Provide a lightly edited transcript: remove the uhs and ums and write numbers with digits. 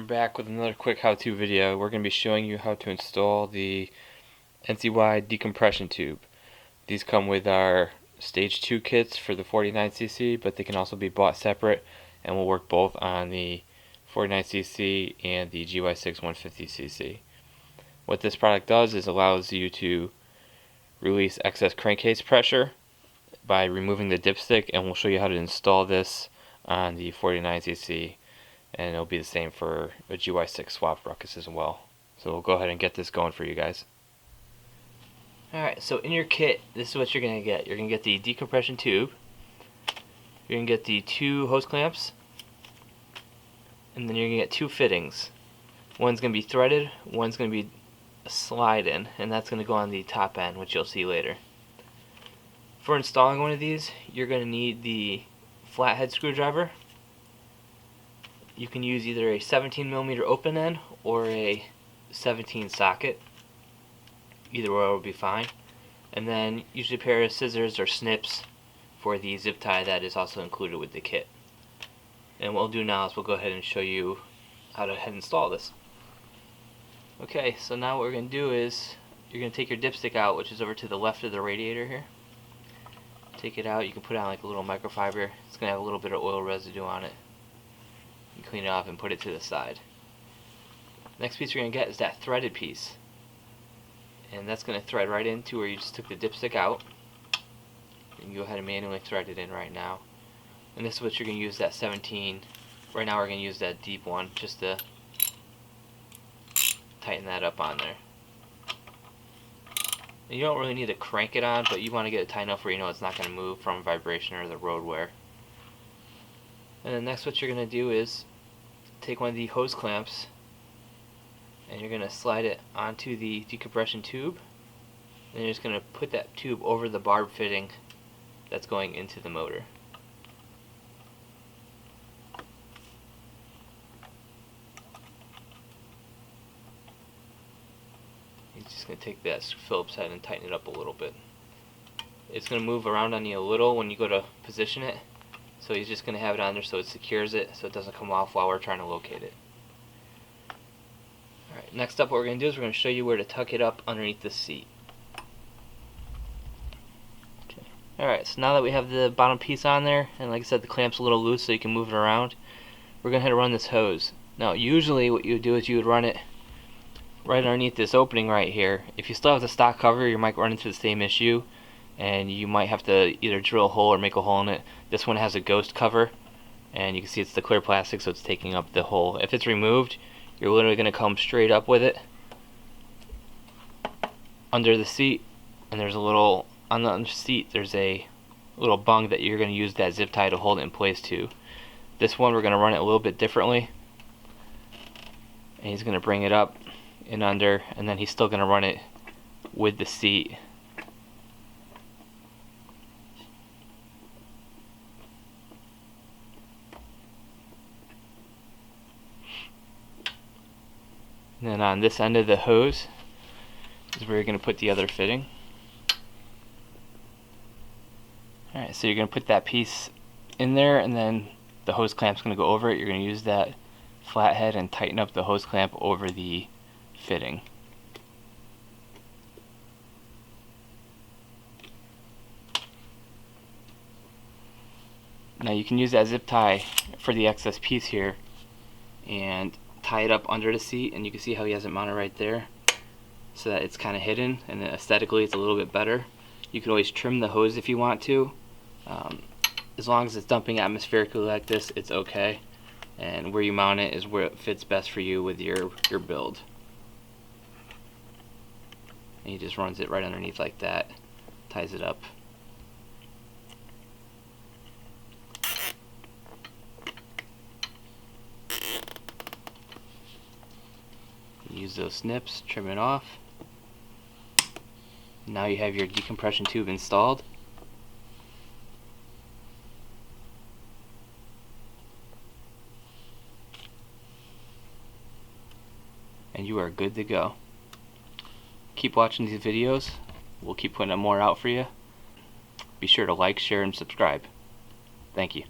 I'm back with another quick how-to video. We're going to be showing you how to install the Ncy Decompression tube. These come with our stage 2 kits for the 49cc, but they can also be bought separate and will work both on the 49cc and the GY6 150cc. What this product does is allows you to release excess crankcase pressure by removing the dipstick, and we'll show you how to install this on the 49cc, and it'll be the same for a GY6 swap Ruckus as well. So we'll go ahead and get this going for you guys. Alright, so in your kit, this is what you're going to get. You're going to get the decompression tube, you're going to get the 2 hose clamps, and then you're going to get 2 fittings. One's going to be threaded, one's going to be a slide in, and that's going to go on the top end, which you'll see later. For installing one of these, you're going to need the flathead screwdriver. You can use either a 17mm open end or a 17 socket. Either way will be fine. And then usually a pair of scissors or snips for the zip tie that is also included with the kit. And what we'll do now is we'll go ahead and show you how to install this. Okay, so now what we're going to do is you're going to take your dipstick out, which is over to the left of the radiator here. Take it out. You can put it on like a little microfiber. It's going to have a little bit of oil residue on it. You clean it off and put it to the side. Next piece you're going to get is that threaded piece. And that's going to thread right into where you just took the dipstick out. You can go ahead and manually thread it in right now. And this is what you're going to use that 17. Right now we're going to use that deep one just to tighten that up on there. And you don't really need to crank it on, but you want to get it tight enough where you know it's not going to move from vibration or the road wear. And then next what you're going to do is take one of the hose clamps and you're going to slide it onto the decompression tube, and you're just going to put that tube over the barb fitting that's going into the motor. You're just going to take that Phillips head and tighten it up a little bit. It's going to move around on you a little when you go to position it, so he's just going to have it on there so it secures it so it doesn't come off while we're trying to locate it. Alright, next up what we're going to do is we're going to show you where to tuck it up underneath the seat. Okay. Alright, so now that we have the bottom piece on there, and like I said the clamp's a little loose so you can move it around, we're going to run this hose. Now usually what you would do is you would run it right underneath this opening right here. If you still have the stock cover, you might run into the same issue, and you might have to either drill a hole or make a hole in it. This one has a ghost cover, and you can see it's the clear plastic, so it's taking up the hole. If it's removed, you're literally going to come straight up with it under the seat, and there's a little, on the seat there's a little bung that you're going to use that zip tie to hold it in place to. This one we're going to run it a little bit differently, and he's going to bring it up and under, and then he's still going to run it with the seat. And then on this end of the hose is where you're going to put the other fitting. Alright, so you're going to put that piece in there, and then the hose clamp's going to go over it. You're going to use that flathead and tighten up the hose clamp over the fitting. Now you can use that zip tie for the excess piece here and tie it up under the seat, and you can see how he has it mounted right there so that it's kind of hidden, and aesthetically it's a little bit better. You can always trim the hose if you want to. As long as it's dumping atmospherically like this, it's okay, and where you mount it is where it fits best for you with your build. And he just runs it right underneath like that, ties it up. Use those snips, trim it off. Now you have your decompression tube installed. And you are good to go. Keep watching these videos. We'll keep putting more out for you. Be sure to like, share, and subscribe. Thank you.